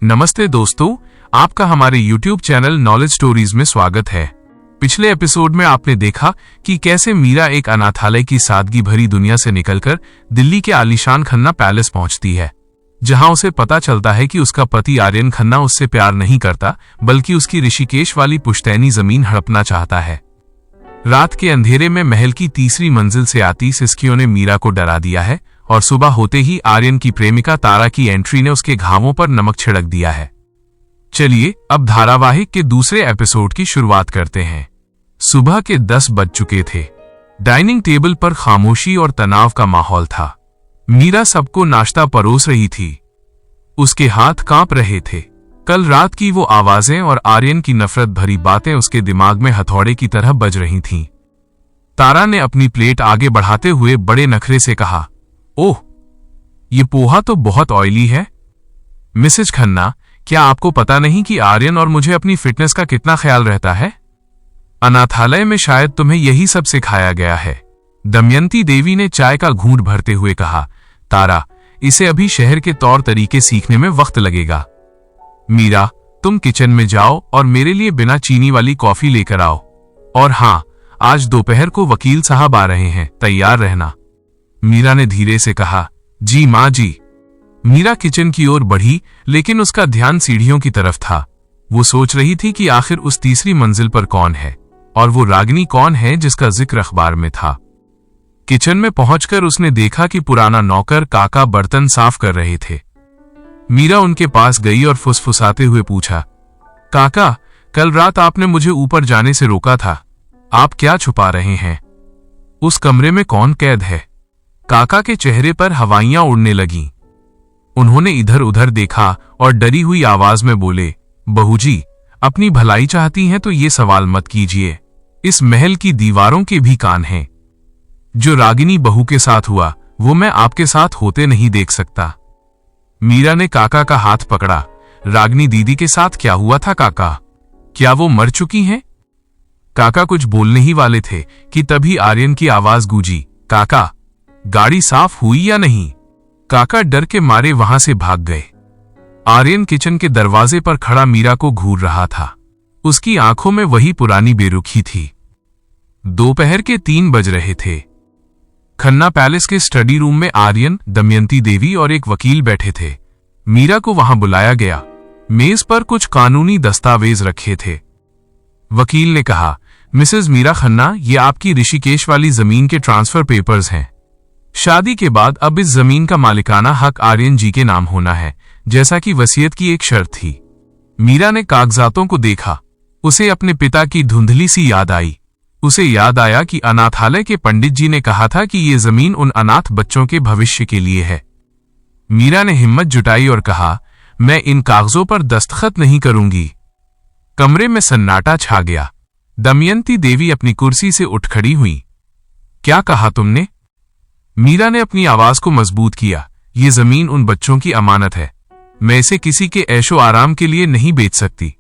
नमस्ते दोस्तों, आपका हमारे YouTube चैनल नॉलेज स्टोरीज में स्वागत है। पिछले एपिसोड में आपने देखा कि कैसे मीरा एक अनाथालय की सादगी भरी दुनिया से निकलकर दिल्ली के आलीशान खन्ना पैलेस पहुंचती है, जहां उसे पता चलता है कि उसका पति आर्यन खन्ना उससे प्यार नहीं करता, बल्कि उसकी ऋषिकेश वाली पुश्तैनी जमीन हड़पना चाहता है। रात के अंधेरे में महल की तीसरी मंजिल से आती सिसकियों ने मीरा को डरा दिया है और सुबह होते ही आर्यन की प्रेमिका तारा की एंट्री ने उसके घावों पर नमक छिड़क दिया है। चलिए अब धारावाहिक के दूसरे एपिसोड की शुरुआत करते हैं। सुबह के 10 बज चुके थे। डाइनिंग टेबल पर खामोशी और तनाव का माहौल था। मीरा सबको नाश्ता परोस रही थी। उसके हाथ कांप रहे थे। कल रात की वो आवाजें और आर्यन की नफरत भरी बातें उसके दिमाग में हथौड़े की तरह बज रही थीं। तारा ने अपनी प्लेट आगे बढ़ाते हुए बड़े नखरे से कहा, ओह, ये पोहा तो बहुत ऑयली है। मिसेज खन्ना, क्या आपको पता नहीं कि आर्यन और मुझे अपनी फिटनेस का कितना ख्याल रहता है? अनाथालय में शायद तुम्हें यही सब सिखाया गया है। दमयंती देवी ने चाय का घूंट भरते हुए कहा, तारा, इसे अभी शहर के तौर तरीके सीखने में वक्त लगेगा। मीरा, तुम किचन में जाओ और मेरे लिए बिना चीनी वाली कॉफी लेकर आओ। और हाँ, आज दोपहर को वकील साहब आ रहे हैं, तैयार रहना। मीरा ने धीरे से कहा, जी माँ जी। मीरा किचन की ओर बढ़ी, लेकिन उसका ध्यान सीढ़ियों की तरफ था। वो सोच रही थी कि आखिर उस तीसरी मंजिल पर कौन है और वो रागिनी कौन है जिसका जिक्र अखबार में था। किचन में पहुंचकर उसने देखा कि पुराना नौकर काका बर्तन साफ कर रहे थे। मीरा उनके पास गई और फुसफुसाते हुए पूछा, काका, कल रात आपने मुझे ऊपर जाने से रोका था। आप क्या छुपा रहे हैं? उस कमरे में कौन कैद है? काका के चेहरे पर हवाइयां उड़ने लगीं। उन्होंने इधर उधर देखा और डरी हुई आवाज में बोले, बहूजी, अपनी भलाई चाहती हैं तो ये सवाल मत कीजिए। इस महल की दीवारों के भी कान हैं। जो रागिनी बहू के साथ हुआ वो मैं आपके साथ होते नहीं देख सकता। मीरा ने काका का हाथ पकड़ा। रागिनी दीदी के साथ क्या हुआ था काका? क्या वो मर चुकी हैं? काका कुछ बोलने ही वाले थे कि तभी आर्यन की आवाज गूंजी, काका, गाड़ी साफ हुई या नहीं? काका डर के मारे वहां से भाग गए। आर्यन किचन के दरवाजे पर खड़ा मीरा को घूर रहा था। उसकी आंखों में वही पुरानी बेरुखी थी। दोपहर के 3 बज रहे थे। खन्ना पैलेस के स्टडी रूम में आर्यन, दमयंती देवी और एक वकील बैठे थे। मीरा को वहां बुलाया गया। मेज पर कुछ कानूनी दस्तावेज रखे थे। वकील ने कहा, मिसेज मीरा खन्ना, ये आपकी ऋषिकेश वाली जमीन के ट्रांसफर पेपर्स हैं। शादी के बाद अब इस जमीन का मालिकाना हक आर्यन जी के नाम होना है, जैसा कि वसीयत की एक शर्त थी। मीरा ने कागजातों को देखा। उसे अपने पिता की धुंधली सी याद आई। उसे याद आया कि अनाथालय के पंडित जी ने कहा था कि ये जमीन उन अनाथ बच्चों के भविष्य के लिए है। मीरा ने हिम्मत जुटाई और कहा, मैं इन कागजों पर दस्तखत नहीं करूंगी। कमरे में सन्नाटा छा गया। दमयंती देवी अपनी कुर्सी से उठ खड़ी हुई। क्या कहा तुमने? मीरा ने अपनी आवाज को मजबूत किया, ये जमीन उन बच्चों की अमानत है। मैं इसे किसी के ऐशो आराम के लिए नहीं बेच सकती।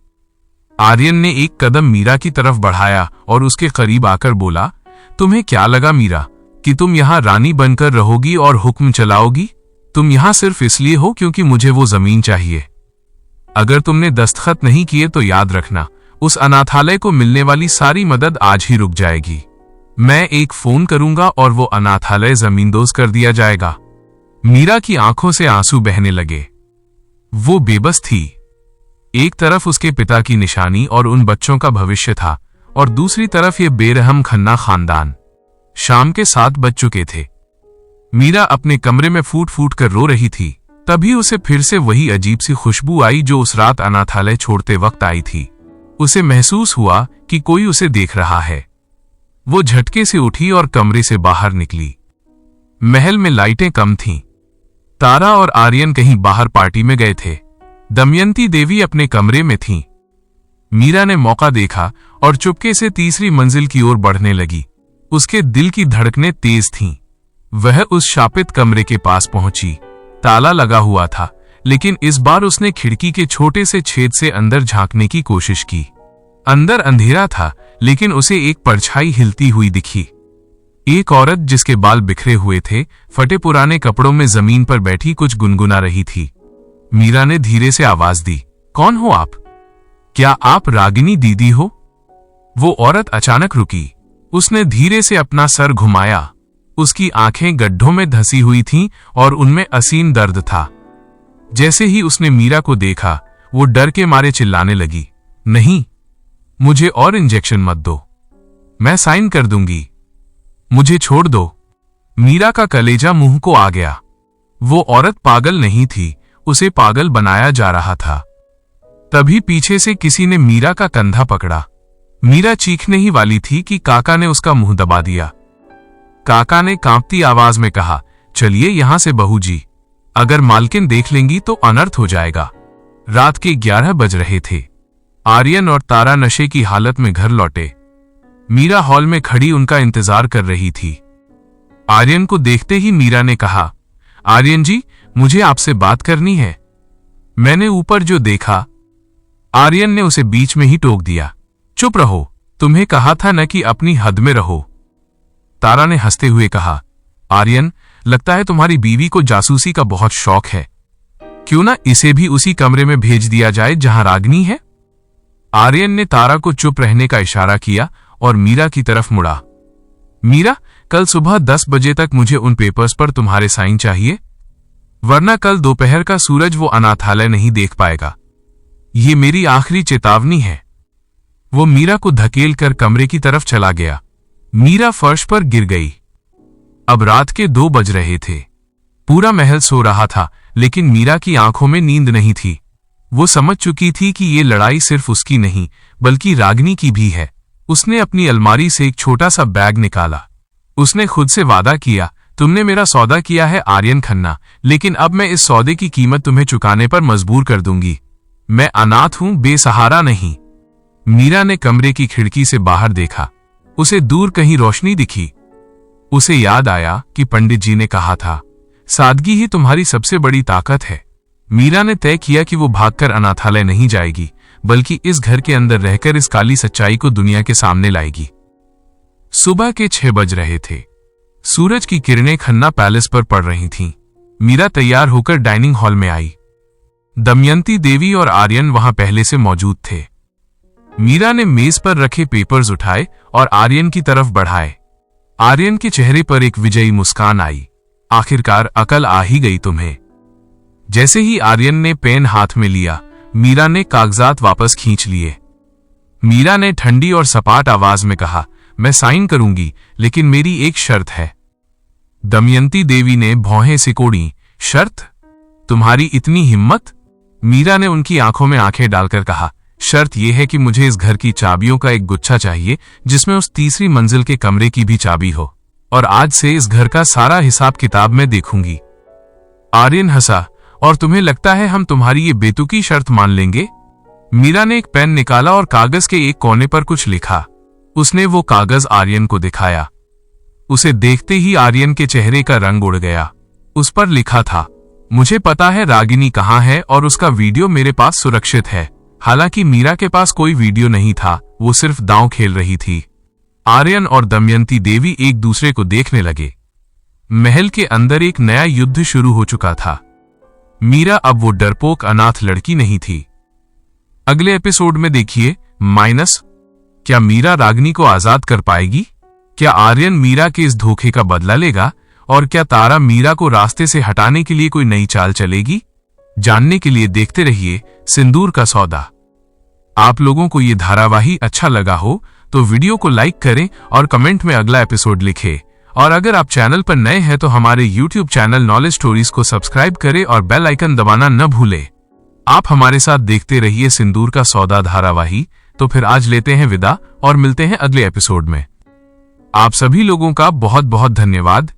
आर्यन ने एक कदम मीरा की तरफ बढ़ाया और उसके करीब आकर बोला, तुम्हें क्या लगा मीरा कि तुम यहां रानी बनकर रहोगी और हुक्म चलाओगी? तुम यहां सिर्फ इसलिए हो क्योंकि मुझे वो जमीन चाहिए। अगर तुमने दस्तखत नहीं किए तो याद रखना, उस अनाथालय को मिलने वाली सारी मदद आज ही रुक जाएगी। मैं एक फोन करूंगा और वो अनाथालय जमींदोज कर दिया जाएगा। मीरा की आंखों से आंसू बहने लगे। वो बेबस थी। एक तरफ उसके पिता की निशानी और उन बच्चों का भविष्य था, और दूसरी तरफ ये बेरहम खन्ना खानदान। शाम के 7 बज चुके थे। मीरा अपने कमरे में फूट फूट कर रो रही थी। तभी उसे फिर से वही अजीब सी खुशबू आई जो उस रात अनाथालय छोड़ते वक्त आई थी। उसे महसूस हुआ कि कोई उसे देख रहा है। वो झटके से उठी और कमरे से बाहर निकली। महल में लाइटें कम थीं। तारा और आर्यन कहीं बाहर पार्टी में गए थे। दमयंती देवी अपने कमरे में थीं। मीरा ने मौका देखा और चुपके से तीसरी मंजिल की ओर बढ़ने लगी। उसके दिल की धड़कनें तेज थीं। वह उस शापित कमरे के पास पहुंची। ताला लगा हुआ था, लेकिन इस बार उसने खिड़की के छोटे से छेद से अंदर झांकने की कोशिश की। अंदर अंधेरा था, लेकिन उसे एक परछाई हिलती हुई दिखी। एक औरत जिसके बाल बिखरे हुए थे, फटे पुराने कपड़ों में जमीन पर बैठी कुछ गुनगुना रही थी। मीरा ने धीरे से आवाज दी, कौन हो आप? क्या आप रागिनी दीदी हो? वो औरत अचानक रुकी। उसने धीरे से अपना सर घुमाया। उसकी आंखें गड्ढों में धसी हुई थीं और उनमें असीम दर्द था। जैसे ही उसने मीरा को देखा, वो डर के मारे चिल्लाने लगी, नहीं, मुझे और इंजेक्शन मत दो, मैं साइन कर दूंगी, मुझे छोड़ दो। मीरा का कलेजा मुंह को आ गया। वो औरत पागल नहीं थी, उसे पागल बनाया जा रहा था। तभी पीछे से किसी ने मीरा का कंधा पकड़ा। मीरा चीखने ही वाली थी कि काका ने उसका मुंह दबा दिया। काका ने कांपती आवाज में कहा, चलिए यहां से बहू जी, अगर मालकिन देख लेंगी तो अनर्थ हो जाएगा। रात के 11 बज रहे थे। आर्यन और तारा नशे की हालत में घर लौटे। मीरा हॉल में खड़ी उनका इंतजार कर रही थी। आर्यन को देखते ही मीरा ने कहा, आर्यन जी, मुझे आपसे बात करनी है। मैंने ऊपर जो देखा। आर्यन ने उसे बीच में ही टोक दिया, चुप रहो, तुम्हें कहा था न कि अपनी हद में रहो। तारा ने हंसते हुए कहा, आर्यन, लगता है तुम्हारी बीवी को जासूसी का बहुत शौक है। क्यों ना इसे भी उसी कमरे में भेज दिया जाए जहां रागिनी है। आर्यन ने तारा को चुप रहने का इशारा किया और मीरा की तरफ मुड़ा। मीरा, कल सुबह 10 बजे तक मुझे उन पेपर्स पर तुम्हारे साइन चाहिए, वरना कल दोपहर का सूरज वो अनाथालय नहीं देख पाएगा। ये मेरी आखिरी चेतावनी है। वो मीरा को धकेल कर कमरे की तरफ चला गया। मीरा फर्श पर गिर गई। अब रात के 2 बज रहे थे। पूरा महल सो रहा था, लेकिन मीरा की आंखों में नींद नहीं थी। वो समझ चुकी थी कि ये लड़ाई सिर्फ उसकी नहीं, बल्कि रागिनी की भी है। उसने अपनी अलमारी से एक छोटा सा बैग निकाला। उसने खुद से वादा किया, तुमने मेरा सौदा किया है आर्यन खन्ना, लेकिन अब मैं इस सौदे की कीमत तुम्हें चुकाने पर मजबूर कर दूंगी। मैं अनाथ हूं, बेसहारा नहीं। मीरा ने कमरे की खिड़की से बाहर देखा। उसे दूर कहीं रोशनी दिखी। उसे याद आया कि पंडित जी ने कहा था, सादगी ही तुम्हारी सबसे बड़ी ताकत है। मीरा ने तय किया कि वो भागकर अनाथालय नहीं जाएगी, बल्कि इस घर के अंदर रहकर इस काली सच्चाई को दुनिया के सामने लाएगी। सुबह के 6 बज रहे थे। सूरज की किरणें खन्ना पैलेस पर पड़ रही थीं। मीरा तैयार होकर डाइनिंग हॉल में आई। दमयंती देवी और आर्यन वहां पहले से मौजूद थे। मीरा ने मेज पर रखे पेपर्स उठाए और आर्यन की तरफ बढ़ाए। आर्यन के चेहरे पर एक विजयी मुस्कान आई। आखिरकार अकल आ ही गई तुम्हें। जैसे ही आर्यन ने पेन हाथ में लिया, मीरा ने कागजात वापस खींच लिए। मीरा ने ठंडी और सपाट आवाज में कहा, मैं साइन करूंगी, लेकिन मेरी एक शर्त है। दमयंती देवी ने भौहें सिकोड़ी, शर्त? तुम्हारी इतनी हिम्मत? मीरा ने उनकी आंखों में आंखें डालकर कहा, शर्त यह है कि मुझे इस घर की चाबियों का एक गुच्छा चाहिए, जिसमें उस तीसरी मंजिल के कमरे की भी चाबी हो, और आज से इस घर का सारा हिसाब किताब मैं देखूंगी। आर्यन हंसा, और तुम्हें लगता है हम तुम्हारी ये बेतुकी शर्त मान लेंगे? मीरा ने एक पेन निकाला और कागज के एक कोने पर कुछ लिखा। उसने वो कागज आर्यन को दिखाया। उसे देखते ही आर्यन के चेहरे का रंग उड़ गया। उस पर लिखा था, मुझे पता है रागिनी कहाँ है और उसका वीडियो मेरे पास सुरक्षित है। हालांकि मीरा के पास कोई वीडियो नहीं था, वो सिर्फ दांव खेल रही थी। आर्यन और दमयंती देवी एक दूसरे को देखने लगे। महल के अंदर एक नया युद्ध शुरू हो चुका था। मीरा अब वो डरपोक अनाथ लड़की नहीं थी। अगले एपिसोड में देखिए माइनस, क्या मीरा रागिनी को आजाद कर पाएगी? क्या आर्यन मीरा के इस धोखे का बदला लेगा? और क्या तारा मीरा को रास्ते से हटाने के लिए कोई नई चाल चलेगी? जानने के लिए देखते रहिए सिंदूर का सौदा। आप लोगों को ये धारावाही अच्छा लगा हो तो वीडियो को लाइक करें और कमेंट में अगला एपिसोड लिखें। और अगर आप चैनल पर नए हैं तो हमारे YouTube चैनल नॉलेज स्टोरीज को सब्सक्राइब करें और बेल आइकन दबाना न भूलें। आप हमारे साथ देखते रहिए सिंदूर का सौदा धारावाही। तो फिर आज लेते हैं विदा और मिलते हैं अगले एपिसोड में। आप सभी लोगों का बहुत बहुत धन्यवाद।